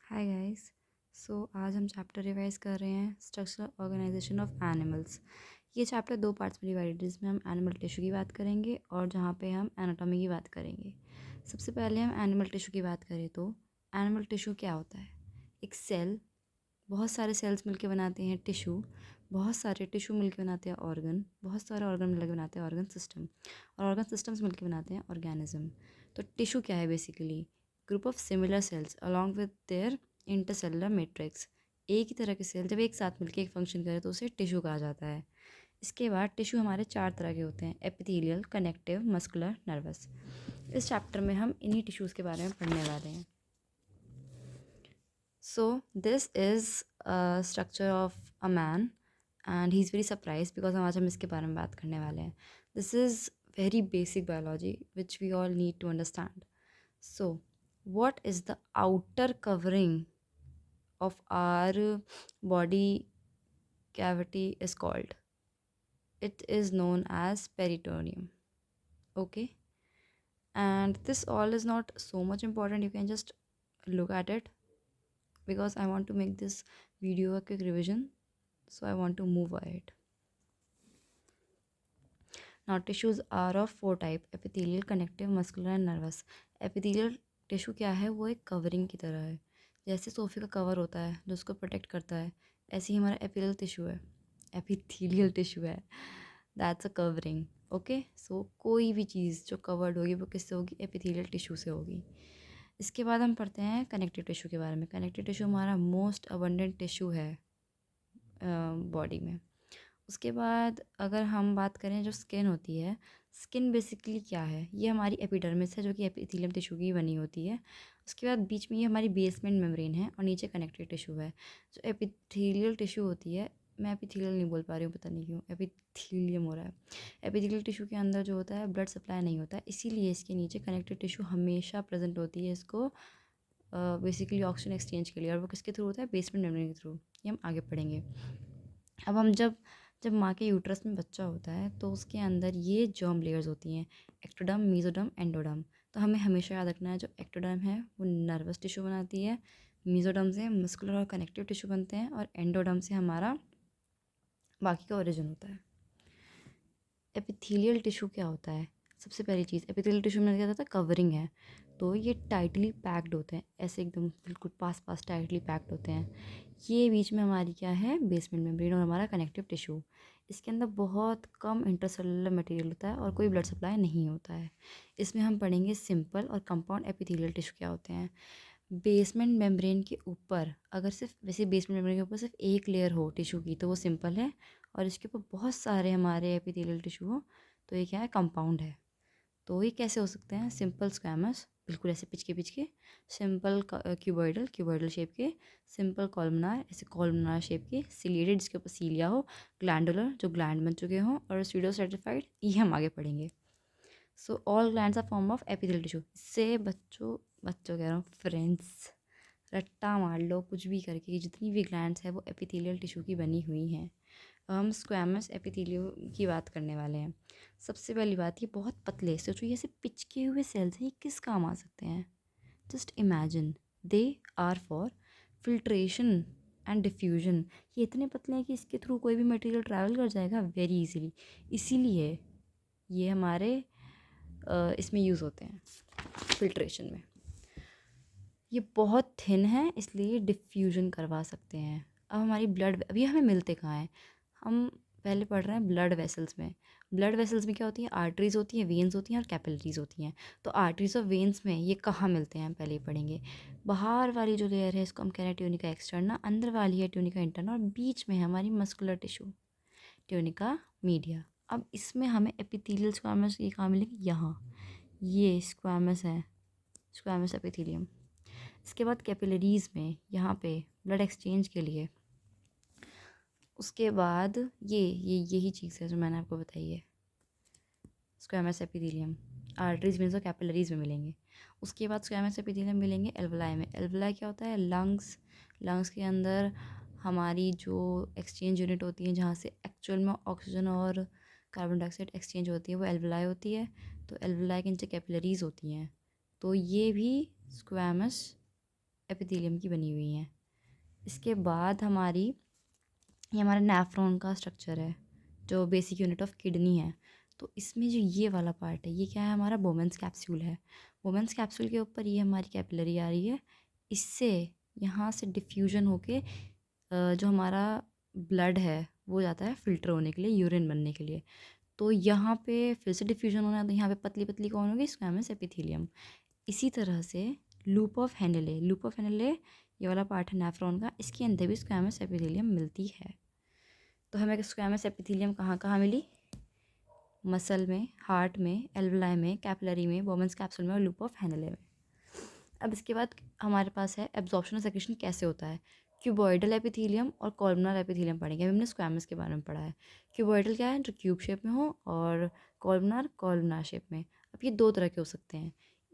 Hi guys. आज हम chapter revise कर रहे हैं स्ट्रक्चरल ऑर्गेनाइजेशन ऑफ एनिमल्स। ये चैप्टर दो पार्ट्स में डिवाइडेड है, जिसमें हम एनिमल टिश्यू की बात करेंगे और जहाँ पे हम एनाटॉमी की बात करेंगे। सबसे पहले हम एनिमल टिश्यू की बात करें तो एनिमल टिश्यू क्या होता है? एक सेल, बहुत सारे सेल्स मिलके बनाते हैं टिश्यू, बहुत सारे टिश्यू मिलके बनाते हैं ऑर्गन, बहुत सारे ऑर्गन मिलके बनाते हैं ऑर्गन सिस्टम, और ऑर्गन सिस्टम्स मिलके बनाते हैं ऑर्गेनिज्म। तो टिश्यू क्या है? Basically group of similar sales along with their intercellular matrix. एक ही तरह के सेल जब एक साथ मिलकर एक फंक्शन करे तो उसे टिश्यू कहा जाता है। इसके बाद टिश्यू हमारे चार तरह के होते हैं: एपिथेलियल, कनेक्टिव, मस्कुलर, नर्वस। इस चैप्टर में हम इन्हीं टिश्यूज़ के बारे में पढ़ने वाले हैं। So this is structure of a man and he is very surprise because आज हम इसके बारे में बात करने वाले हैं। This is very basic biology which we all need to understand. So what is the outer covering of our body cavity is called? It is known as peritoneum. Okay, and this all is not so much important. You can just look at it because I want to make this video a quick revision, so I want to move ahead. Now tissues are of four type: epithelial, connective, muscular and nervous. Epithelial tissue क्या है? वो एक covering की तरह है। जैसे सोफे का कवर होता है जो उसको प्रोटेक्ट करता है, ऐसे ही हमारा एपिथेलियल टिश्यू है। एपिथेलियल टिश्यू है, दैट्स अ कवरिंग। ओके, सो कोई भी चीज़ जो कवर्ड होगी वो किससे होगी? एपिथेलियल टिश्यू से होगी। इसके बाद हम पढ़ते हैं कनेक्टिव टिश्यू के बारे में। कनेक्टिव टिश्यू हमारा मोस्ट अबंडेंट टिश्यू है बॉडी में। उसके बाद अगर हम बात करें जो स्किन होती है, स्किन बेसिकली क्या है? ये हमारी एपिडर्मिस है जो कि एपिथेलियम टिश्यू की बनी होती है। उसके बाद बीच में ये हमारी बेसमेंट मेम्ब्रेन है और नीचे कनेक्टिव टिश्यू है। जो एपिथेलियल टिश्यू होती है, मैं एपिथेलियल नहीं बोल पा रही हूँ, पता नहीं क्यों एपिथेलियम हो रहा है। एपिथेलियल टिश्यू के अंदर जो होता है ब्लड सप्लाई नहीं होता है, इसीलिए इसके नीचे कनेक्टिव टिश्यू हमेशा प्रेजेंट होती है इसको बेसिकली ऑक्सीजन एक्सचेंज के लिए। और वो किसके थ्रू होता है? बेसमेंट मेम्ब्रेन के थ्रू। ये हम आगे पढ़ेंगे। अब हम जब जब माँ के यूट्रस में बच्चा होता है तो उसके अंदर ये जर्म लेयर्स होती हैं: एक्टोडर्म, मेसोडर्म, एंडोडर्म। तो हमें हमेशा याद रखना है जो एक्टोडर्म है वो नर्वस टिश्यू बनाती है, मेसोडर्म से मस्कुलर और कनेक्टिव टिश्यू बनते हैं, और एंडोडर्म से हमारा बाकी का ओरिजिन होता है। एपिथेलियल टिश्यू क्या होता है? सबसे पहली चीज़, एपिथेलियल टिश्यू में क्या होता है? कवरिंग है। तो ये टाइटली पैक्ड होते हैं, ऐसे एकदम बिल्कुल पास पास टाइटली पैक्ड होते हैं। ये बीच में हमारी क्या है? बेसमेंट मेम्ब्रेन और हमारा कनेक्टिव टिश्यू। इसके अंदर बहुत कम इंटरसेलुलर मटेरियल होता है और कोई ब्लड सप्लाई नहीं होता है। इसमें हम पढ़ेंगे सिंपल और कंपाउंड एपिथेलियल टिश्यू क्या होते हैं। बेसमेंट मेम्ब्रेन के ऊपर अगर सिर्फ वैसे बेसमेंट मेम्ब्रेन के ऊपर सिर्फ एक लेयर हो टिश्यू की तो वो सिंपल है, और इसके ऊपर बहुत सारे हमारे एपिथेलियल टिश्यू हो तो ये क्या है? कंपाउंड है। तो ये कैसे हो सकते हैं? सिंपल स्क्वैमस, बिल्कुल ऐसे पिचके पिचके, सिंपल क्यूबॉइडल, क्यूबॉइडल शेप के, सिंपल कॉलमनार, ऐसे कॉलमनार शेप के, सिलिएटेड जिसके ऊपर सीलिया हो, ग्लैंडुलर जो ग्लैंड बन चुके हों, और स्यूडो सर्टिफाइड, ये हम आगे पढ़ेंगे। So all glands are form of epithelial tissue. इससे बच्चों बच्चों कह रहा हूँ, फ्रेंड्स, रट्टा मार लो कुछ भी करके कि जितनी भी ग्लैंड्स है वो एपिथेलियल टिश्यू की बनी हुई हैं। हम स्क्वैमस एपिथेलियो की बात करने वाले हैं। सबसे पहली बात, ये बहुत पतले, सोचो ये ऐसे पिचके हुए सेल्स हैं, ये किस काम आ सकते हैं? Just imagine, they are for filtration and diffusion. ये इतने पतले हैं कि इसके थ्रू कोई भी मटेरियल ट्रैवल कर जाएगा वेरी इजीली, इसीलिए ये हमारे इसमें यूज़ होते हैं फिल्ट्रेशन में। ये बहुत थिन है इसलिए डिफ्यूजन करवा सकते हैं। अब हमारी ब्लड, अभी हमें मिलते कहाँ हैं? हम पहले पढ़ रहे हैं ब्लड वेसल्स में। ब्लड वेसल्स में क्या होती है? आर्टरीज होती हैं, वेन्स होती हैं और कैपिलरीज होती हैं। तो आर्टरीज और वेन्स में ये कहाँ मिलते हैं हम पहले ही पढ़ेंगे। बाहर वाली जो लेयर है इसको हम कह रहे हैं ट्यूनिका एक्सटर्ना, अंदर वाली है ट्यूनिका इंटरना, और बीच में है हमारी मस्कुलर टिश्यू ट्यूनिका मीडिया। अब इसमें हमें एपिथेलियल स्क्वामस ये कहाँ मिलेंगे? यहाँ, ये स्क्वामस है, स्क्वामस एपिथेलियम। इसके बाद कैपिलरीज़ में यहाँ पे ब्लड एक्सचेंज के लिए। उसके बाद यही चीज़ है जो मैंने आपको बताई है, स्क्वैमस एपिथेलियम। आर्टरीज में तो कैपिलरीज में मिलेंगे। उसके बाद स्क्वैमस एपिथेलियम मिलेंगे एल्वलाई में। एल्वलाई क्या होता है? लंग्स। लंग्स के अंदर हमारी जो एक्सचेंज यूनिट होती है जहाँ से एक्चुअल में ऑक्सीजन और कार्बन डाइऑक्साइड एक्सचेंज होती है वो एल्वलाई होती है। तो एल्वलाई के नीचे कैपिलरीज होती हैं। तो ये भी स्क्वैमस एपिथेलियम की बनी हुई हैं। इसके बाद ये हमारा नेफ्रॉन का स्ट्रक्चर है, जो बेसिक यूनिट ऑफ किडनी है। तो इसमें जो ये वाला पार्ट है, ये क्या है, हमारा बोमेंस कैप्सूल है। बोमेंस कैप्सूल के ऊपर ये हमारी कैपिलरी आ रही है, इससे यहाँ से डिफ्यूजन होके जो हमारा ब्लड है वो जाता है फ़िल्टर होने के लिए, यूरिन बनने के लिए। तो यहाँ पे फिर से डिफ्यूजन होना है, तो यहाँ पे पतली पतली कौन होगी, स्क्वैमस एपिथेलियम। इसी तरह से लूप ऑफ हेनेले, लूप ऑफ हेनेले ये वाला पार्ट है नेफ्रॉन का, इसके अंदर भी स्क्वैमस एपिथेलियम मिलती है। तो हमें स्क्वैमस एपिथेलियम कहाँ कहाँ मिली, मसल में, हार्ट में, एल्वुलाई में, कैपिलरी में, बोमेंस कैप्सूल में और लूप ऑफ हेनेले में। अब इसके बाद हमारे पास है एब्जॉर्प्शन और सेक्रेशन कैसे होता है। क्यूबॉइडल एपिथेलियम और कॉलमनर एपिथेलियम पढ़ेंगे। अभी हमने स्क्वैमस के बारे में पढ़ा है। क्यूबॉइडल क्या है, जो क्यूब शेप में हो, और कॉलमनर शेप में। अब ये दो तरह के हो सकते हैं।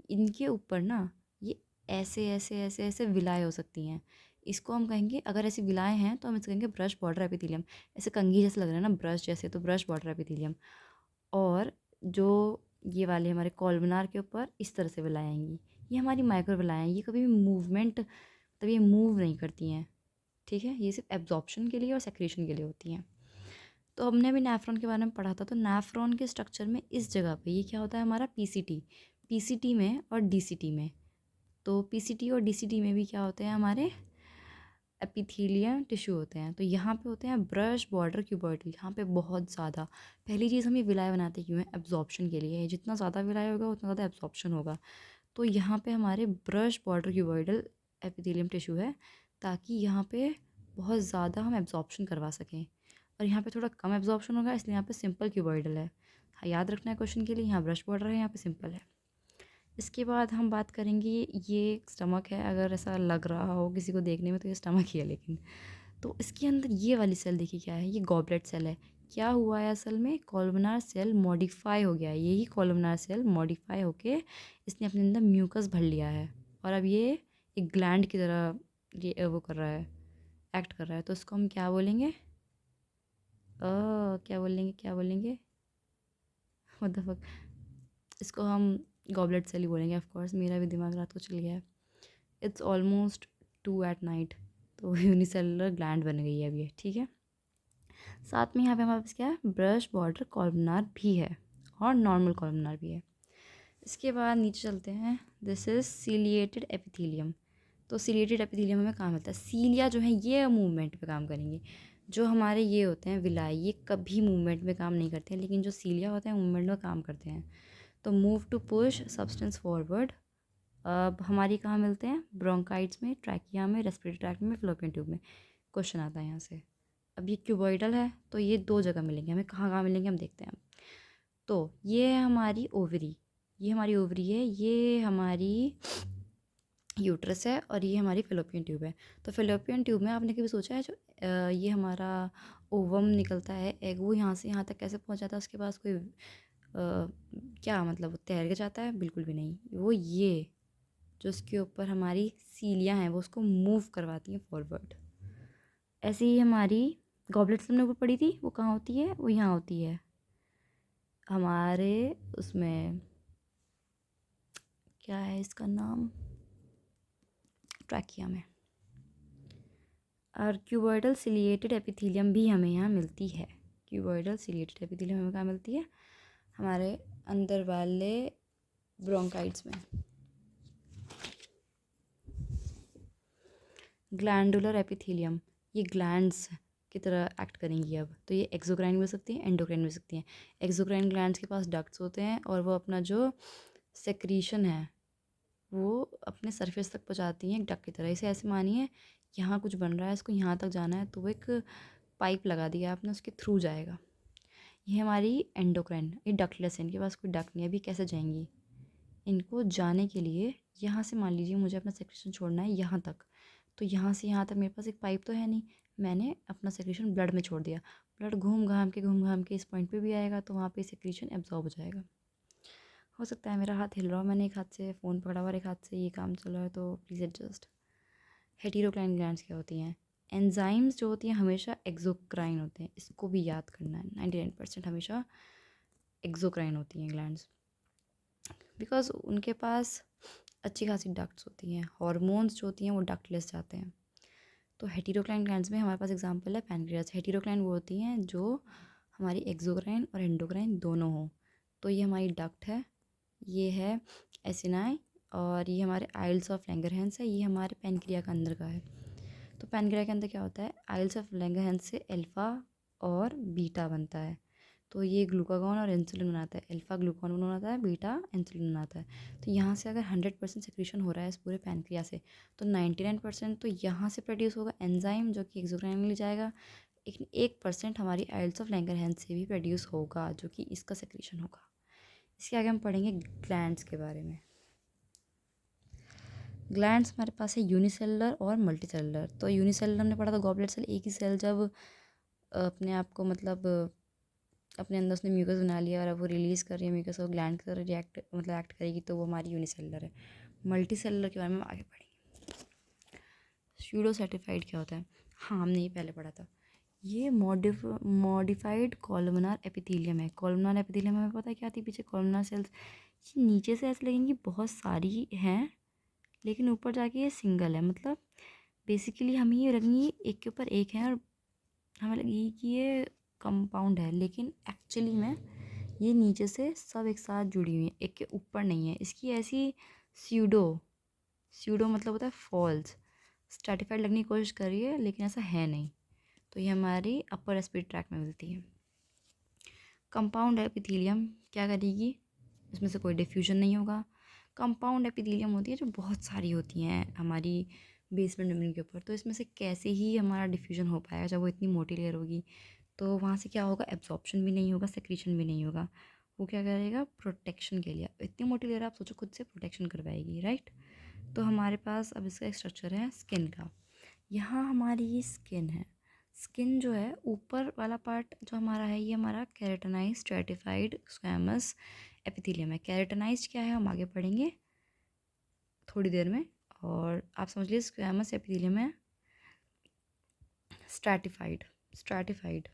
इनके ऊपर ना ये ऐसे ऐसे ऐसे ऐसे विलाएँ हो सकती हैं। इसको हम कहेंगे, अगर ऐसी विलाएँ हैं तो हम इसे कहेंगे ब्रश बॉर्डर एपिथेलियम। ऐसे कंघी जैसे लग रहा है ना ब्रश जैसे, तो ब्रश बॉर्डर एपिथेलियम। और जो ये वाले हमारे कॉलमनार के ऊपर इस तरह से विलाएँ आएंगी, ये हमारी माइक्रो विलाएँ हैं। ये कभी भी मूवमेंट, मतलब ये मूव नहीं करती हैं, ठीक है। ये सिर्फ एब्जॉर्प्शन के लिए और सेक्रेशन के लिए होती हैं। तो हमने अभी नेफ्रॉन के बारे में पढ़ा था। तो नेफ्रॉन के स्ट्रक्चर में इस जगह पे ये क्या होता है, हमारा पीसीटी में और डीसीटी में। तो पीसीटी और डीसीटी में भी क्या होते हैं, हमारे एपिथेलियम टिश्यू होते हैं। तो यहाँ पे होते हैं ब्रश बॉर्डर क्यूबॉइडल, यहाँ पे बहुत ज़्यादा। पहली चीज़ हम ये विलाय बनाते क्यों हैं, एब्जॉर्प्शन के लिए। जितना ज़्यादा विलाय होगा उतना ज़्यादा एब्जॉर्प्शन होगा। तो यहाँ पे हमारे brush border cuboidal epithelium tissue है, ताकि यहाँ पे बहुत ज़्यादा हम एब्जॉर्प्शन करवा सकें। और यहाँ पे थोड़ा कम एब्जॉर्प्शन होगा, इसलिए यहाँ पे सिंपल क्यूबॉइडल है। हाँ, याद रखना है क्वेश्चन के लिए, यहाँ ब्रश बॉर्डर है, यहाँ पे सिंपल है। इसके बाद हम बात करेंगे, ये स्टमक है। अगर ऐसा लग रहा हो किसी को देखने में तो ये स्टमक ही है, लेकिन तो इसके अंदर ये वाली सेल देखिए क्या है, ये गॉबलेट सेल है। क्या हुआ है असल में, कॉलमनार सेल मॉडिफाई हो गया है। यही कॉलमनार सेल मॉडिफाई होके इसने अपने अंदर म्यूकस भर लिया है, और अब ये एक ग्लैंड की तरह ये वो कर रहा है, एक्ट कर रहा है। तो इसको हम क्या बोलेंगे, क्या बोलेंगे व्हाट द फक, इसको हम गॉबलेट सेल ही बोलेंगे। ऑफ कोर्स मेरा भी दिमाग रात को चल गया है। इट्स ऑलमोस्ट 2 at night, तो यूनिसेलुलर ग्लैंड बन गई है अब ये, ठीक है। साथ में यहाँ पे हमारे पास क्या है, ब्रश बॉर्डर कॉलमनार भी है और नॉर्मल कॉलमनार भी है। इसके बाद नीचे चलते हैं, दिस इज़ सीलिएटेड एपिथेलियम। तो सीलिएटेड एपिथेलियम हमें कहाँ मिलता है, सीलिया जो है ये मूवमेंट पे काम करेंगे। जो हमारे ये होते हैं विलाई, ये कभी मूवमेंट में काम नहीं करते हैं, लेकिन जो सीलिया होते हैं मूवमेंट में काम करते हैं। तो move to push substance forward. अब हमारी कहाँ मिलते हैं, ब्रोंकाइट्स में, ट्रैकिया में, रेस्पिरेटरी ट्रैक्ट में, फलोपियन ट्यूब में। क्वेश्चन आता है यहाँ से। अब ये क्यूबॉइडल है, तो ये दो जगह मिलेंगे हमें। कहाँ कहाँ मिलेंगे हम देखते हैं। तो ये है हमारी ओवरी, ये हमारी ओवरी है, ये हमारी यूट्रस है, और ये हमारी फलोपियन ट्यूब है। तो फलोपियन ट्यूब में आपने कभी सोचा है, जो ये हमारा ओवम निकलता है, एग, वो यहाँ से यहाँ तक कैसे पहुँच जाता है, उसके पास कोई क्या मतलब वो तैर के जाता है, बिल्कुल भी नहीं। वो ये जो उसके ऊपर हमारी सीलियाँ हैं वो उसको मूव करवाती हैं फॉरवर्ड। ऐसे ही हमारी गॉबलेट हमने ऊपर पड़ी थी, वो कहाँ होती है, वो यहाँ होती है हमारे उसमें, क्या है इसका नाम, ट्रैकिया में। और क्यूबॉइडल सिलिएटेड एपिथेलियम भी हमें यहाँ मिलती है। क्यूबॉइडल सिलिएटेड एपिथेलियम हमें कहाँ मिलती है, हमारे अंदर वाले ब्रोंकाइट्स में। ग्लैंडुलर एपिथेलियम, ये ग्लैंड्स की तरह एक्ट करेंगी अब। तो ये एक्सोक्राइन मिल सकती हैं, एंडोक्राइन मिल सकती हैं। एक्सोक्राइन ग्लैंड्स के पास डक्ट्स होते हैं, और वो अपना जो सेक्रीशन है वो अपने सरफेस तक पहुँचाती हैं एक डक की तरह। इसे ऐसे मानिए, यहाँ कुछ बन रहा है, इसको यहाँ तक जाना है, तो वो एक पाइप लगा दिया आपने, उसके थ्रू जाएगा। ये हमारी एंडोक्राइन, ये डक्टलेस है, इनके पास कोई डक्ट नहीं है। अभी कैसे जाएंगी, इनको जाने के लिए यहाँ से मान लीजिए मुझे अपना सेक्रेशन छोड़ना है यहाँ तक, तो यहाँ से यहाँ तक मेरे पास एक पाइप तो है नहीं, मैंने अपना सेक्रेशन ब्लड में छोड़ दिया। ब्लड घूम घाम के इस पॉइंट पे भी आएगा, तो वहाँ पे सेक्रेशन एब्जॉर्ब हो जाएगा। हो सकता है मेरा हाथ हिल रहा हो, मैंने एक हाथ से फ़ोन पकड़ा हुआ और एक हाथ से ये काम चल रहा है, तो प्लीज़ एडजस्ट। हेटेरोक्राइन ग्लैंड्स क्या होती हैं, एंजाइम्स जो होती हैं हमेशा एक्सोक्राइन होते हैं, इसको भी याद करना है। 99% हमेशा एक्सोक्राइन होती हैं ग्लैंड्स, बिकॉज उनके पास अच्छी खासी डक्ट्स होती हैं। हॉर्मोन्स जो होती हैं वो डक्टलेस जाते हैं। तो हेटेरोक्लाइन ग्लैंड्स में हमारे पास एग्जांपल है पैनक्रियास। हेटेरोक्लाइन वो होती हैं जो हमारी एक्सोक्राइन और एंडोक्राइन दोनों हों। तो ये हमारी डक्ट है, ये है एसिनाई, और ये हमारे आइल्स ऑफ लैंगरहैंस है, ये हमारे पैनक्रिया का अंदर का है। तो पैनक्रिया के अंदर क्या होता है, आइल्स ऑफ लैंगरहैंस से अल्फ़ा और बीटा बनता है। तो ये ग्लूकागॉन और इंसुलिन बनाता है, अल्फ़ा ग्लूकागॉन बनाता है, बीटा इंसुलिन बनाता है। तो यहाँ से अगर 100% सिक्रीशन हो रहा है इस पूरे पैनक्रिया से, तो 99% तो यहाँ से प्रोड्यूस होगा एंजाइम जो कि एक्सोक्राइन में ले जाएगा। 1% हमारी आइल्स ऑफ लैंगरहैंस से भी प्रोड्यूस होगा जो कि इसका सिक्रीशन होगा। इसके आगे हम पढ़ेंगे ग्लैंड्स के बारे में। ग्लैंड्स हमारे पास है यूनिसेलुलर और मल्टीसेलुलर। तो यूनिसेलुलर हमने पढ़ा था गॉबलेट सेल, एक ही सेल जब अपने आप को मतलब अपने अंदर उसने म्यूकस बना लिया और अब वो रिलीज़ कर रही है म्यूकस और ग्लैंड की तरह रिएक्ट मतलब एक्ट करेगी, तो वो हमारी यूनिसेलुलर है। मल्टीसेलुलर के बारे में हम आगे पढ़ेंगे। स्यूडो सर्टिफाइड क्या होता है, हाँ हमने ये पहले पढ़ा था। ये मॉडिफाइड कॉलमनार एपिथेलियम है। कॉलमनार एपिथेलियम हमें पता है क्या आती है पीछे, कॉलमनार सेल्स। ये नीचे से ऐसे लगेंगी बहुत सारी हैं, लेकिन ऊपर जाके ये सिंगल है। मतलब बेसिकली हमें ये लगेंगी एक के ऊपर एक है और हमें लगेगी कि ये कंपाउंड है, लेकिन एक्चुअली में ये नीचे से सब एक साथ जुड़ी हुई है, एक के ऊपर नहीं है। इसकी ऐसी स्यूडो स्यूडो मतलब होता है फॉल्स, स्ट्रैटिफाइड लगने की कोशिश कर रही है लेकिन ऐसा है नहीं। तो ये हमारी अपर रेस्पिरेटरी ट्रैक में मिलती है। कंपाउंड एपिथेलियम क्या करेगी, इसमें से कोई डिफ्यूजन नहीं होगा। कंपाउंड एपिथेलियम होती है जो बहुत सारी होती हैं हमारी बेसमेंट मेम्ब्रेन के ऊपर, तो इसमें से कैसे ही हमारा डिफ्यूजन हो पाएगा जब वो इतनी मोटी लेयर होगी। तो वहाँ से क्या होगा, एब्जॉर्प्शन भी नहीं होगा, सेक्रीशन भी नहीं होगा। वो क्या करेगा, प्रोटेक्शन के लिए। इतनी मोटी लेयर आप सोचो खुद से प्रोटेक्शन करवाएगी, राइट। तो हमारे पास अब इसका एक स्ट्रक्चर है स्किन का। यहाँ हमारी ये स्किन है। स्किन जो है ऊपर वाला पार्ट जो हमारा है, ये हमारा केराटिनाइज स्ट्रैटिफाइड स्क्वैमस एपिथेलियम है। केराटिनाइज क्या है हम आगे पढ़ेंगे थोड़ी देर में। और आप समझ लीजिए स्क्वैमस एपिथेलियम है स्ट्रैटिफाइड।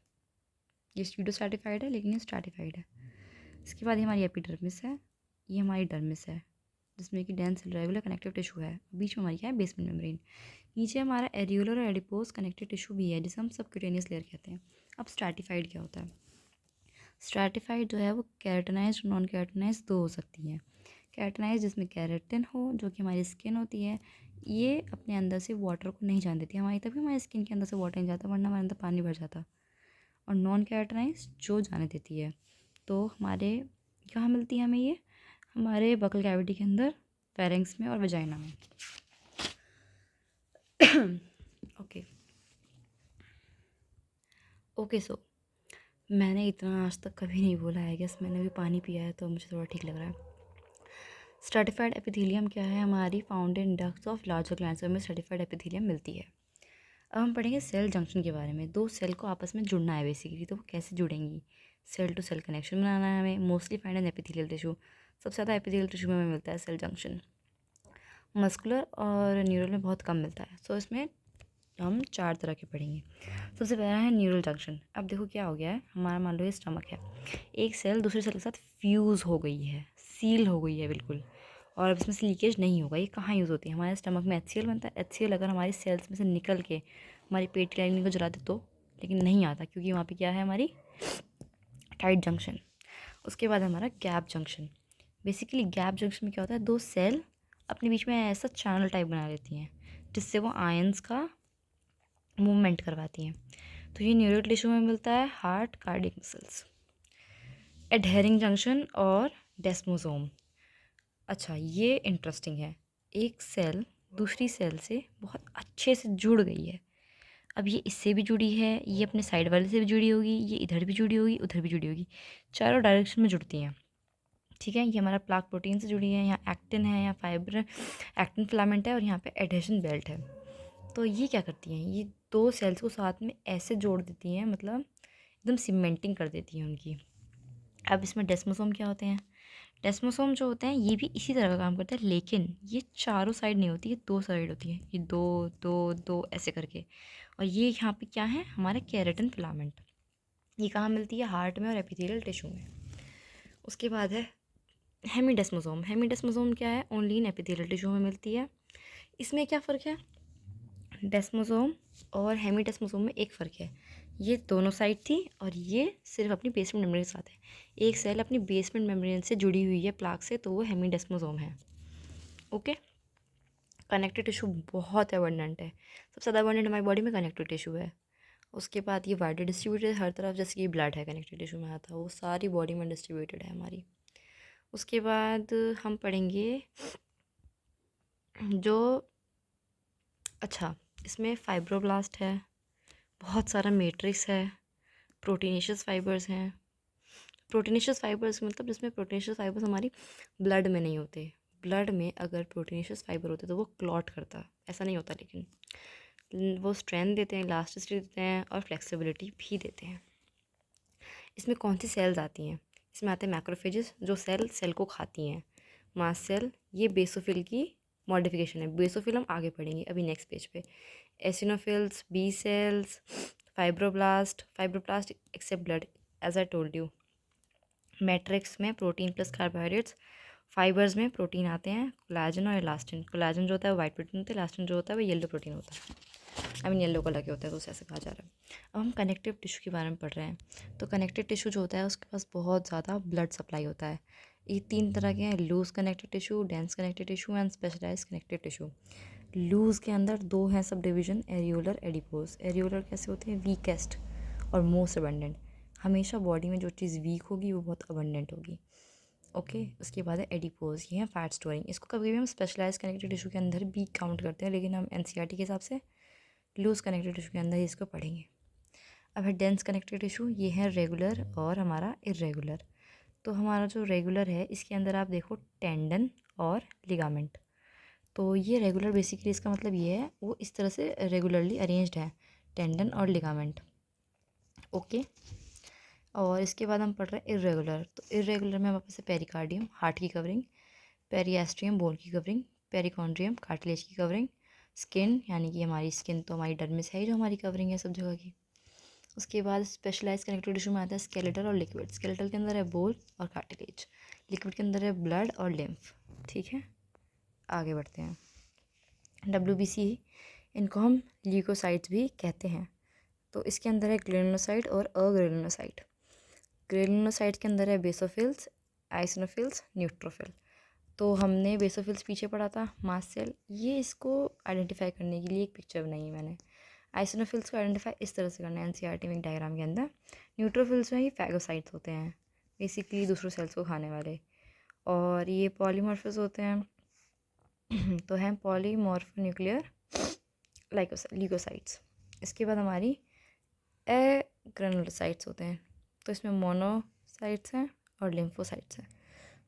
ये स्यूडो स्ट्रैटिफाइड है लेकिन ये स्ट्रैटिफाइड है। इसके बाद ये हमारी एपिडर्मिस है, ये हमारी डर्मिस है जिसमें कि डेंस रेगुलर कनेक्टिव टिश्यू है। बीच में हमारी क्या है, बेसमेंट मेम्ब्रेन। नीचे हमारा एरियोलर और एडिपोज कनेक्टिव टिश्यू भी है जिसे हम सबक्यूटेनियस लेयर कहते हैं। अब स्ट्रैटिफाइड क्या होता है, स्ट्रैटिफाइड जो है वो केराटिनाइज नॉन केराटिनाइज दो हो सकती हैं। केराटिनाइज जिसमें केराटिन हो जो कि हमारी स्किन होती है, ये अपने अंदर से वाटर को नहीं जाने देती हमारी, तभी हमारी स्किन के अंदर से वाटर नहीं जाता, वरना हमारे अंदर पानी भर जाता। और नॉन केराटिनाइज जो जाने देती है। तो हमारे कहाँ मिलती है हमें ये, हमारे बकल कैविटी के अंदर, फेरिंग्स में और वजाइना में। ओके सो मैंने इतना आज तक कभी नहीं बोला है, गेस मैंने भी पानी पिया है तो मुझे थोड़ा ठीक लग रहा है। स्ट्रैटिफाइड एपिथेलियम क्या है, हमारी found in ducts of larger glands में स्ट्रैटिफाइड एपिथेलियम मिलती है। अब हम पढ़ेंगे सेल जंक्शन के बारे में। दो सेल को आपस में जुड़ना है बेसिकली, तो वो कैसे जुड़ेंगी, सेल टू सेल कनेक्शन बनाना है हमें। Mostly find in epithelial tissue, सबसे ज़्यादा एपिथेलियल टिश्यू में हमें मिलता है सेल जंक्शन। मस्कुलर और न्यूरल में बहुत कम मिलता है। सो इसमें हम 4 तरह के पढ़ेंगे। सबसे पहला है न्यूरल जंक्शन। अब देखो क्या हो गया है, हमारा मान लो ये स्टमक है, एक सेल दूसरे सेल के साथ फ्यूज़ हो गई है, सील हो गई है बिल्कुल, और अब इसमें से लीकेज नहीं होगा। ये कहाँ यूज़ होती है, हमारे स्टमक में HCl बनता है। HCl अगर हमारी सेल्स में से निकल के हमारी पेट की लाइनिंग को जला दे तो, लेकिन नहीं आता क्योंकि वहाँ पे क्या है हमारी टाइट जंक्शन। उसके बाद हमारा gap junction. Basically gap junction में क्या होता है, दो सेल अपने बीच में ऐसा चैनल टाइप बना लेती हैं जिससे वो आयंस का मूवमेंट करवाती हैं। तो ये न्यूरल टिश्यू में मिलता है, heart, cardiac muscles. Adhering junction और डेस्मोसोम। अच्छा ये इंटरेस्टिंग है, एक सेल दूसरी सेल से बहुत अच्छे से जुड़ गई है। अब ये इससे भी जुड़ी है, ये अपने साइड वाले से भी जुड़ी होगी, ये इधर भी जुड़ी होगी, उधर भी जुड़ी होगी, चारों डायरेक्शन में जुड़ती हैं। ठीक है, ये हमारा प्लाक प्रोटीन से जुड़ी है, यहाँ एक्टिन है, यहाँ फाइबर एक्टिन फिलामेंट है और यहाँ पे एडहेशन बेल्ट है। तो ये क्या करती हैं, ये दो सेल्स को साथ में ऐसे जोड़ देती हैं, मतलब एकदम सीमेंटिंग कर देती हैं उनकी। अब इसमें डेस्मोसोम क्या होते हैं, डेस्मोसोम जो होते हैं ये भी इसी तरह का काम करते हैं, लेकिन ये चारों साइड नहीं होती, ये दो साइड होती है, ये दो दो दो ऐसे करके। और ये यहाँ पे क्या है, हमारे केराटिन फिलामेंट। ये कहाँ मिलती है, हार्ट में और एपिथेलियल टिश्यू में। उसके बाद है हेमीडेस्मोसोम क्या है? ओनली इन एपिथेलियल टिश्यू में मिलती है। इसमें क्या फ़र्क है? डेस्मोसोम और हेमीडेस्मोसोम में एक फ़र्क है, ये दोनों साइड थी और ये सिर्फ अपनी बेसमेंट मेम्ब्रेन के साथ है। एक सेल अपनी बेसमेंट मेम्ब्रेन से जुड़ी हुई है प्लाक से, तो वो हेमीडेस्मोसोम है। ओके, कनेक्टिव टिश्यू बहुत अबंडेंट है। सबसे ज़्यादा अबंडेंट हमारी बॉडी में कनेक्टिव टिश्यू है। उसके बाद ये वाइडर डिस्ट्रीब्यूटेड हर तरफ, जैसे कि ब्लड है कनेक्टिव टिश्यू में आता, वो सारी बॉडी में डिस्ट्रीब्यूटेड है हमारी। उसके बाद हम पढ़ेंगे जो, अच्छा, इसमें फाइब्रोब्लास्ट है, बहुत सारा मैट्रिक्स है, प्रोटीनेशियस फाइबर्स हैं। प्रोटीनेशियस फाइबर्स मतलब जिसमें प्रोटीनेशियस फाइबर्स हमारी ब्लड में नहीं होते। ब्लड में अगर प्रोटीनेशियस फाइबर होते तो वो क्लॉट करता, ऐसा नहीं होता, लेकिन वो स्ट्रेंथ देते हैं, इलास्टिसिटी देते हैं और फ्लेक्सिबिलिटी भी देते हैं। इसमें कौन सी सेल्स आती हैं? इसमें आते हैं मैक्रोफेजेस, जो सेल को खाती हैं। मास्ट सेल, ये बेसोफिल की मॉडिफिकेशन है। बेसोफिल हम आगे पढ़ेंगे अभी नेक्स्ट पेज पे। Eosinophils, B cells, fibroblast except blood, as I told you. Matrix में प्रोटीन प्लस कार्बोहाइड्रेट्स, फाइबर्स में प्रोटीन आते हैं, कोलेजन और इलास्टिन। कोलेजन जो होता है वो वाइट प्रोटीन होता है, इलास्टिन जो होता है वो येलो प्रोटीन होता है, आई मीन येलो कलर के होता है, तो उसे ऐसे कहा जा रहा है। अब हम कनेक्टिव टिश्यू के बारे में पढ़ रहे हैं। तो कनेक्टिव टिश्यू जो होता है उसके पास बहुत ज़्यादा ब्लड सप्लाई होता है। ये 3 तरह के हैं, loose connective tissue, dense connective tissue and specialised connective tissue. Loose के अंदर 2 हैं sub division, areolar, adipose. Areolar कैसे होते हैं? वीकेस्ट और मोस्ट अबंडेंट। हमेशा बॉडी में जो चीज़ वीक होगी वो बहुत अबंडेंट होगी। ओके, उसके बाद है एडिपोज, ये है फैट स्टोरिंग। इसको कभी कभी हम स्पेशलाइज कनेक्टिव टिश्यू के अंदर भी काउंट करते हैं, लेकिन हम एनसीईआरटी के हिसाब से लूज कनेक्टिव टिश्यू के अंदर ही इसको पढ़ेंगे। अब है डेंस कनेक्टिव टिश्यू, ये है रेगुलर और हमारा इरेगुलर। तो हमारा जो रेगुलर है इसके अंदर आप देखो टेंडन और लिगामेंट। तो ये रेगुलर बेसिकली इसका मतलब ये है वो इस तरह से रेगुलरली अरेंज्ड है, टेंडन और लिगामेंट। ओके, और इसके बाद हम पढ़ रहे हैं इरेगुलर। तो इरेगुलर में हमारे पास है पेरिकार्डियम, हार्ट की कवरिंग, पेरिएस्ट्रियम, बोन की कवरिंग, पेरिकॉन्ड्रियम, कार्टिलेज की कवरिंग, स्किन, यानी कि हमारी स्किन तो हमारी डर्मिस है ही जो हमारी कवरिंग है सब जगह की। उसके बाद स्पेशलाइज कनेक्टिव टिश्यू में आता है स्केलेटल और लिक्विड। स्केलेटल के अंदर है बोन और कार्टिलेज, लिक्विड के अंदर है ब्लड और लिम्फ। ठीक है, आगे बढ़ते हैं। WBC, इनको हम ल्यूकोसाइट्स भी कहते हैं। तो इसके अंदर है ग्रेनुलोसाइट और अग्रेनुलोसाइट। ग्रेनुलोसाइट के अंदर है बेसोफिल्स, आइसोनोफिल्स, न्यूट्रोफिल। तो हमने बेसोफिल्स पीछे पढ़ा था, मास्ट सेल। ये इसको आइडेंटिफाई करने के लिए एक पिक्चर बनाई है मैंने। आइसोनोफिल्स को आइडेंटिफाई इस तरह से करना है एनसीईआरटी में एक डायग्राम के अंदर। न्यूट्रोफिल्स में ये फैगोसाइट्स होते हैं, बेसिकली दूसरों सेल्स को खाने वाले, और ये पॉलीमॉर्फिस होते हैं। तो हैं पॉलीमॉर्फोन्यूक्लियर ल्यूकोसाइट्स। इसके बाद हमारी एग्रेनुलोसाइट्स होते हैं। तो इसमें मोनोसाइट्स हैं और लिम्फोसाइट्स हैं।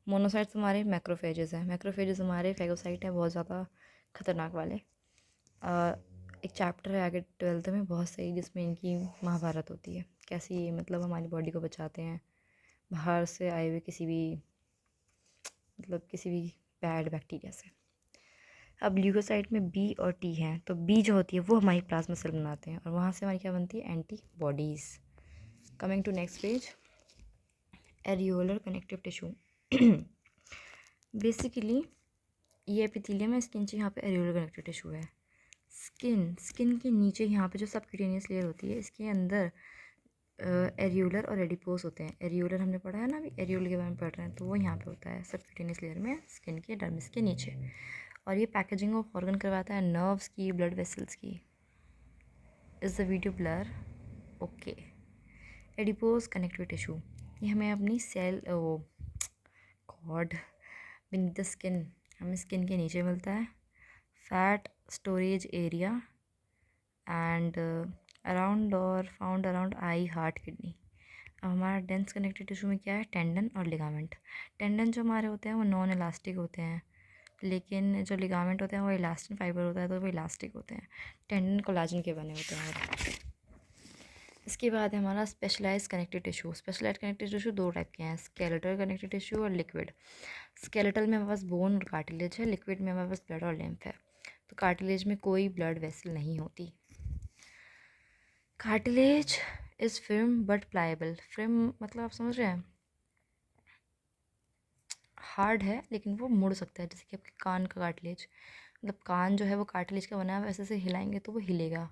मोनोसाइट्स हमारे मैक्रोफेजेस हैं, मैक्रोफेजेस हमारे फैगोसाइट हैं, बहुत ज़्यादा खतरनाक वाले। एक चैप्टर है आगे 12th में बहुत सही, जिसमें इनकी महाभारत होती है, कैसे ये मतलब हमारी बॉडी को बचाते हैं बाहर से आए हुए किसी भी बैड बैक्टीरिया से। अब ल्यूकोसाइट में बी और टी हैं, तो बी जो होती है वो हमारी प्लाज्मा सेल बनाते हैं और वहाँ से हमारी क्या बनती है? Antibodies. Coming to next page, areolar connective tissue. Basically ये एपिथेलियम है, इसके नीचे यहाँ पे एरियोलर कनेक्टिव टिश्यू है। स्किन के नीचे यहाँ पे जो सबक्यूटेनियस लेयर होती है, इसके अंदर एरियोलर और एडिपोस होते हैं। एरियोलर हमने पढ़ा है ना, अभी एरियोलर के बारे में पढ़ रहे हैं, तो वो यहाँ पे होता है सबक्यूटेनियस लेयर में, स्किन के डर्मिस के नीचे। और ये पैकेजिंग ऑफ ऑर्गन करवाता है नर्व्स की, ब्लड वेसल्स की। Is the video blur? Okay. Adipose connective tissue, ये हमें अपनी सेल वो गॉड बीनीथ द स्किन, हमें स्किन के नीचे मिलता है। Fat storage area and around और found around eye, heart, kidney. अब हमारा डेंस कनेक्टिव टिश्यू में क्या है? टेंडन और लिगामेंट। टेंडन जो हमारे होते हैं वो नॉन इलास्टिक होते हैं, लेकिन जो लिगामेंट होते हैं वो इलास्टिन फाइबर होता है, तो वो इलास्टिक होते हैं। टेंडन कोलाजन के बने होते हैं। इसके बाद है हमारा specialised connective tissue. Specialised connective tissue 2 type के हैं, स्केलेटल कनेक्टिव टिश्यू और लिक्विड। स्केलेटल में हमारे पास बोन और कार्टिलेज है, लिक्विड में हमारे पास ब्लड और लिम्फ है। तो कार्टिलेज में कोई ब्लड वेसल नहीं होती। Cartilage is firm but pliable. Firm मतलब आप समझ रहे हैं, हार्ड है लेकिन वो मुड़ सकता है, जैसे कि आपके कान का कार्टिलेज, मतलब कान जो है वो कार्टिलेज का बना है, वैसे से हिलाएंगे तो वो हिलेगा।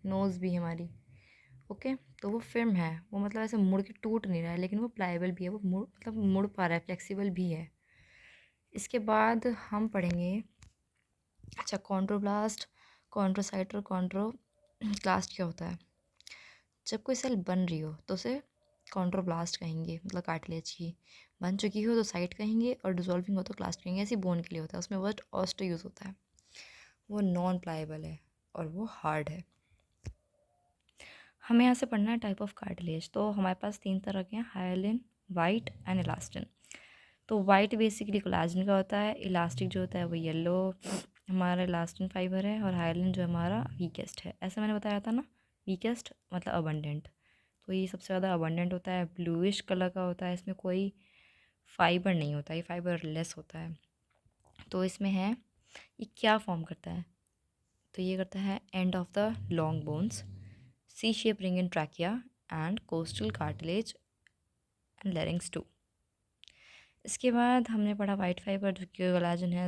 नोज़ भी हमारी, ओके, तो वो फिल्म है, वो मतलब ऐसे मुड़ के टूट नहीं रहा है, लेकिन वो प्लाएबल भी है, वो मुड़ मतलब मुड़ पा रहा है, फ्लेक्सिबल भी है। इसके बाद हम पढ़ेंगे, अच्छा, कॉन्ड्रोब्लास्ट, कॉन्ड्रोसाइट और कॉन्ड्रोक्लास्ट क्या होता है। जब कोई सेल बन रही हो तो उसे कॉन्ड्रोब्लास्ट कहेंगे, मतलब कार्टिलेज की। बन चुकी हो तो साइट कहेंगे, और डिजॉल्विंग हो तो क्लास्ट कहेंगे। ऐसी बोन के लिए होता है, उसमें वर्ड ऑस्टो यूज़ होता है। वो नॉन प्लाएबल है और वो हार्ड है। हमें यहाँ से पढ़ना है टाइप ऑफ कार्टिलेज। तो हमारे पास 3 तरह के हैं, हायालिन, वाइट एंड इलास्टिन। तो वाइट बेसिकली कोलाजन का होता है, इलास्टिक जो होता है वो येलो हमारा इलास्टिन फाइबर है, और हायालिन जो हमारा वीकेस्ट है। ऐसा मैंने बताया था ना, वीकेस्ट मतलब अबंडेंट। तो ये सबसे ज़्यादा अबंडेंट होता है, ब्लूइश कलर का होता है, इसमें कोई फाइबर नहीं होता, ये फाइबर लेस होता है। तो इसमें है, ये क्या फॉर्म करता है, तो ये करता है end of the long bones, C shape ring in trachea and costal cartilage and larynx too. इसके बाद हमने पढ़ा वाइट फाइबर, जो कि कोलाजन है,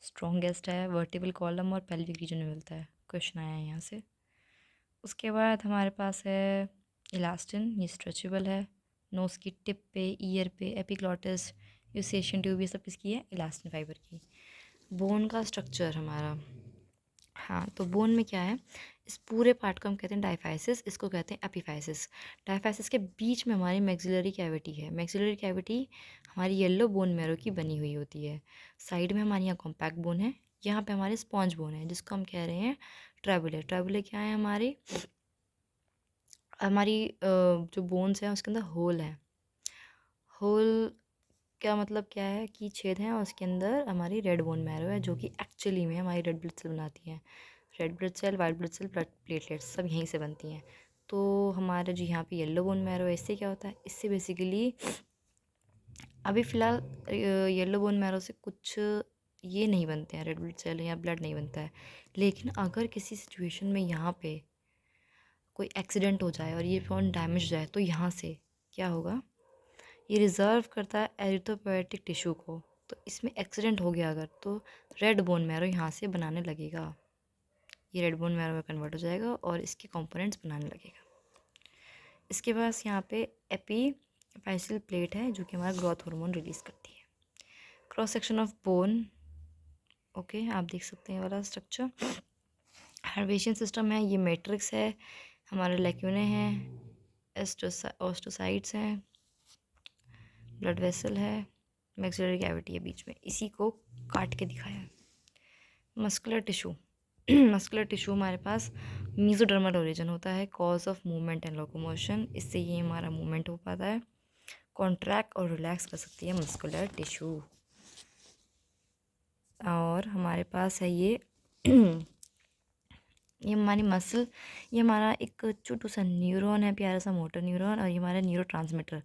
स्ट्रॉन्गेस्ट है, वर्टिबल कॉलम और पेल्विक रीजन में मिलता है। क्वेश्चन आया है यहाँ से। उसके बाद हमारे पास है इलास्टिन, ये स्ट्रेचेबल है, नोज़ की टिप पे, ईयर पे, एपिग्लॉटिस, यूसेशियन ट्यूब, ये सब किसकी है, इलास्टिन फाइबर की। बोन का स्ट्रक्चर हमारा, हाँ, तो बोन में क्या है, इस पूरे पार्ट को हम कहते हैं डायफाइसिस, इसको कहते हैं एपिफाइसिस। डायफाइसिस के बीच में हमारी मैक्सिलरी कैविटी है। मैक्सिलरी कैविटी हमारी येलो बोन मैरो की बनी हुई होती है। साइड में हमारे यहाँ कॉम्पैक्ट बोन है, यहाँ पे हमारे स्पॉन्ज बोन है, जिसको हम कह रहे हैं ट्रेबुले। ट्रेबुले क्या है, हमारी हमारी जो बोन्स हैं उसके अंदर होल है। होल क्या मतलब क्या है कि छेद हैं, और उसके अंदर हमारी रेड बोन मैरो है, जो कि एक्चुअली में हमारी रेड ब्लड सेल बनाती हैं। Red blood cell, white blood cell, blood platelets सब यहीं से बनती हैं। तो हमारे जो यहाँ पे येलो बोन मैरो है, इससे क्या होता है, इससे बेसिकली अभी फ़िलहाल येलो बोन मैरो से कुछ ये नहीं बनते हैं, रेड ब्लड सेल या ब्लड नहीं बनता है। लेकिन अगर किसी सिचुएशन में यहाँ पे कोई एक्सीडेंट हो जाए और ये बोन डैमेज जाए, तो यहाँ से क्या होगा, ये रिज़र्व करता है एरिथ्रोपोएटिक टिश्यू को। तो इसमें एक्सीडेंट हो गया अगर, तो रेड बोन मैरो यहाँ से बनाने लगेगा, ये रेड बोन मैरो में कन्वर्ट हो जाएगा और इसके कंपोनेंट्स बनाने लगेगा। इसके पास यहाँ पे एपीफाइसियल प्लेट है, जो कि हमारा ग्रोथ हार्मोन रिलीज़ करती है। Cross section of bone, okay, आप देख सकते हैं वाला स्ट्रक्चर। हर्वेशियन सिस्टम है, ये मैट्रिक्स है, हमारे लेक्यूने हैं, ओस्टोसाइट्स हैं, ब्लड वेसल है, मैक्सिलरी कैविटी है बीच में, इसी को काट के दिखाया है। मस्कुलर टिश्यू मस्कुलर टिश्यू हमारे पास मीजोडर्मल ओरिजिन होता है, cause of movement and locomotion, इससे ये हमारा मूवमेंट हो पाता है, कॉन्ट्रैक्ट और रिलैक्स कर सकती है मस्कुलर टिश्यू। और हमारे पास है ये ये हमारी मसल, ये हमारा एक छोटू सा न्यूरॉन है, प्यारा सा मोटर न्यूरॉन, और ये हमारा न्यूरोट्रांसमीटर।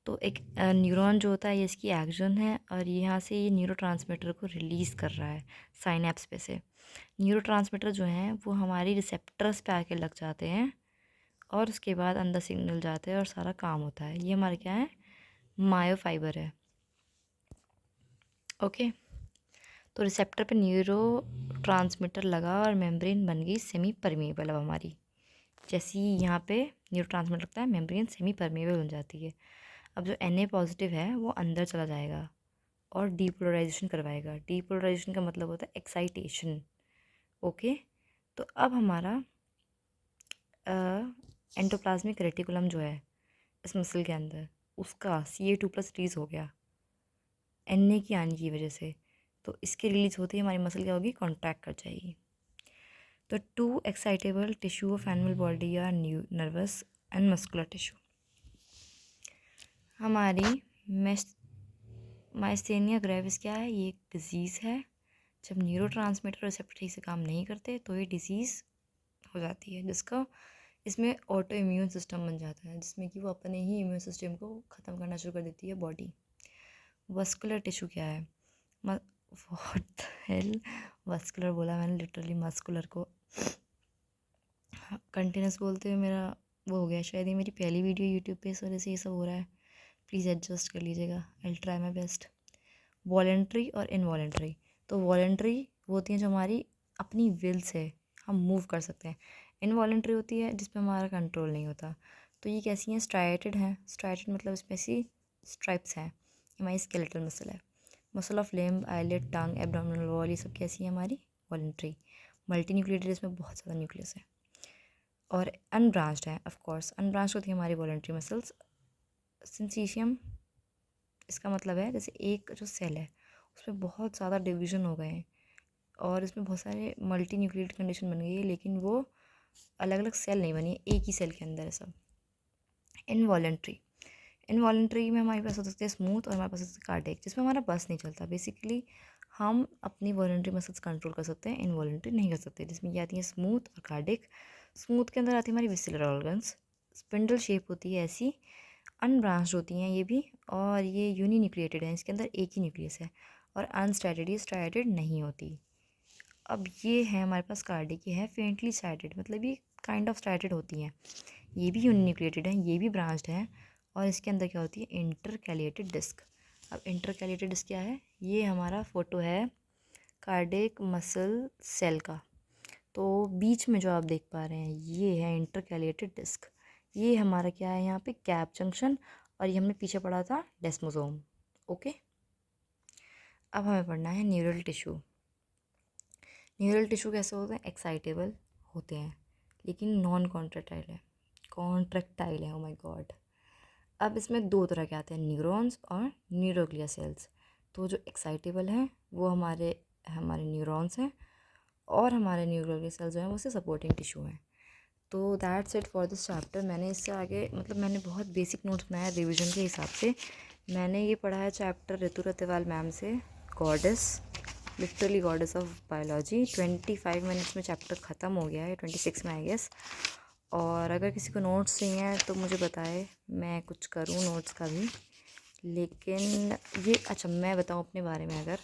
तो एक न्यूरॉन जो होता है, ये इसकी एक्शन है, और यहाँ से ये न्यूरोट्रांसमीटर को रिलीज़ कर रहा है साइनेप्स पे से। न्यूरोट्रांसमीटर जो हैं वो हमारी रिसेप्टर्स पे आके लग जाते हैं, और उसके बाद अंदर सिग्नल जाते हैं और सारा काम होता है। ये हमारे क्या है, मायोफाइबर है, ओके। तो रिसेप्टर पे न्यूरो ट्रांसमीटर लगा और मेम्ब्रेन बन गई सेमी परमेबल। अब हमारी जैसे ही यहाँ पे न्यूरो ट्रांसमीटर लगता है, मेम्ब्रेन सेमी परमेबल बन जाती है। अब जो Na पॉजिटिव है वो अंदर चला जाएगा और डीपोलराइजेशन करवाएगा। डीपोलराइजेशन का मतलब होता है एक्साइटेशन, ओके। तो अब हमारा एंडोप्लाज्मिक रेटिकुलम जो है इस मसल के अंदर, उसका Ca2+ रिलीज़ हो गया Na की आने की वजह से। तो इसके रिलीज होते ही हमारी मसल क्या होगी, कॉन्ट्रैक्ट कर जाएगी। तो 2 excitable tissue of animal body are nervous and muscular tissue. हमारी माइस्थेनिया ग्रेविस क्या है, ये एक डिज़ीज़ है। जब न्यूरोट्रांसमीटर रिसेप्टर ठीक से काम नहीं करते तो ये डिज़ीज़ हो जाती है, जिसका इसमें ऑटो इम्यून सिस्टम बन जाता है, जिसमें कि वो अपने ही इम्यून सिस्टम को ख़त्म करना शुरू कर देती है बॉडी। वस्कुलर टिश्यू क्या है, व्हाट द हेल, वस्कुलर बोला मैंने, लिटरली मस्कुलर को कंटिन्यूस बोलते हुए मेरा वो हो गया, शायद ये मेरी पहली वीडियो यूट्यूब पे, इस वजह से ये सब हो रहा है। प्लीज़ एडजस्ट कर लीजिएगा, I will try my best. Voluntary और इनवॉलेंट्री। तो वॉलेंट्री वो होती हैं जो हमारी अपनी विल से हम मूव कर सकते हैं। इनवॉलेंट्री होती है जिसमें हमारा कंट्रोल नहीं होता। तो ये कैसी हैं? स्ट्राइटेड हैं। स्ट्राइटेड मतलब इसमें ऐसी स्ट्राइप्स हैं। हमारी स्केलेटल मसल है। Muscle of limb, eyelet, tongue, abdominal wall, ये सब कैसी है? हमारी वॉलेंट्री। मल्टी न्यूक्लिएटेड, इसमें बहुत ज़्यादा न्यूक्लियस है। और अनब्रांच्ड है, ऑफ कोर्स अनब्रांच्ड होती है हमारी वॉलेंट्री मसल्स। सिंसीशियम, इसका मतलब है जैसे एक जो सेल है उसमें बहुत ज़्यादा डिवीज़न हो गए हैं और इसमें बहुत सारे मल्टी न्यूक्लिएटेड कंडीशन बन गई है, लेकिन वो अलग अलग सेल नहीं बनी है, एक ही सेल के अंदर है सब। इनवॉलेंट्री। इनवॉलेंट्री में हमारे पास हो सकते हैं स्मूथ और हमारे पास हो सकते हैं कार्डियक, जिसमें हमारा बस नहीं चलता। बेसिकली हम अपनी वॉलेंट्री मसल्स कंट्रोल कर सकते हैं, इनवॉलेंट्री नहीं कर सकते, जिसमें ये आती हैं स्मूथ और कार्डियक। स्मूथ के अंदर आती है हमारी विस्लर ऑर्गन्स, स्पिंडल शेप होती है ऐसी, अनब्रांच्ड होती हैं ये भी, और ये यूनिन्यूक्लिएटेड है, इसके अंदर एक ही न्यूक्लियस है। और अनस्ट्राइटेड, ये स्ट्राइटेड नहीं होती। अब ये है हमारे पास कार्डिक, ये है फेंटली स्ट्राइटेड, मतलब ये काइंड ऑफ स्ट्राइटेड होती हैं। ये भी यूनिन्यूक्लिएटेड है, ये भी ब्रांच्ड है, और इसके अंदर क्या होती है? इंटरकैलिएटेड डिस्क। अब इंटरकैलिएटेड डिस्क क्या है? ये हमारा फोटो है कार्डिक मसल सेल का। तो बीच में जो आप देख पा रहे हैं ये है इंटरकैलिएटेड डिस्क। ये हमारा क्या है यहाँ पे? Gap junction. और ये हमने पीछे पढ़ा था डेस्मोसोम। ओके, अब हमें पढ़ना है न्यूरल टिश्यू। न्यूरल टिश्यू कैसे होते हैं? एक्साइटेबल होते हैं, लेकिन नॉन कॉन्ट्रैक्टाइल है। Oh my God. अब इसमें दो तरह के आते हैं, न्यूरॉन्स और न्यूरोग्लिया सेल्स। तो जो एक्साइटेबल हैं वो हमारे हमारे न्यूरॉन्स हैं, और हमारे न्यूरोग्लिया सेल्स जो हैं वो उससे सपोर्टिंग टिश्यू हैं। तो that's it for this chapter. मैंने इससे आगे मतलब मैंने बहुत बेसिक नोट्स बनाया रिवीजन के हिसाब से। मैंने ये पढ़ा है चैप्टर ऋतु रतेवाल मैम से, goddess, literally goddess of biology. 25 minutes में चैप्टर ख़त्म हो गया है, 26 में आई गेस। और अगर किसी को नोट्स चाहिए तो मुझे बताए, मैं कुछ करूँ नोट्स का भी। लेकिन ये अच्छा, मैं बताऊँ अपने बारे में अगर,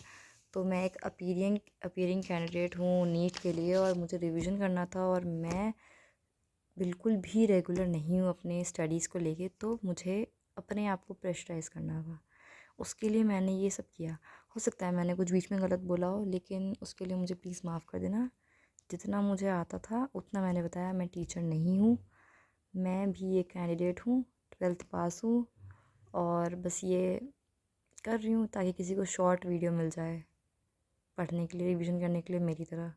तो मैं एक अपीयरिंग कैंडिडेट हूँ नीट के लिए, और मुझे रिवीजन करना था, और मैं बिल्कुल भी रेगुलर नहीं हूँ अपने स्टडीज़ को लेके। तो मुझे अपने आप को प्रेशराइज़ करना होगा, उसके लिए मैंने ये सब किया। हो सकता है मैंने कुछ बीच में गलत बोला हो, लेकिन उसके लिए मुझे प्लीज़ माफ़ कर देना। जितना मुझे आता था उतना मैंने बताया। मैं टीचर नहीं हूँ, मैं भी एक कैंडिडेट हूँ, 12th पास हूँ, और बस ये कर रही हूँ ताकि किसी को शॉर्ट वीडियो मिल जाए पढ़ने के लिए, रिवीजन करने के लिए मेरी तरह।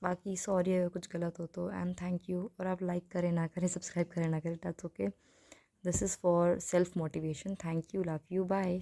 बाकी सॉरी अगर कुछ गलत हो तो, एंड थैंक यू। और आप लाइक करें ना करें, सब्सक्राइब करें ना करें, that's okay. This is for self motivation. Thank you, love you, bye.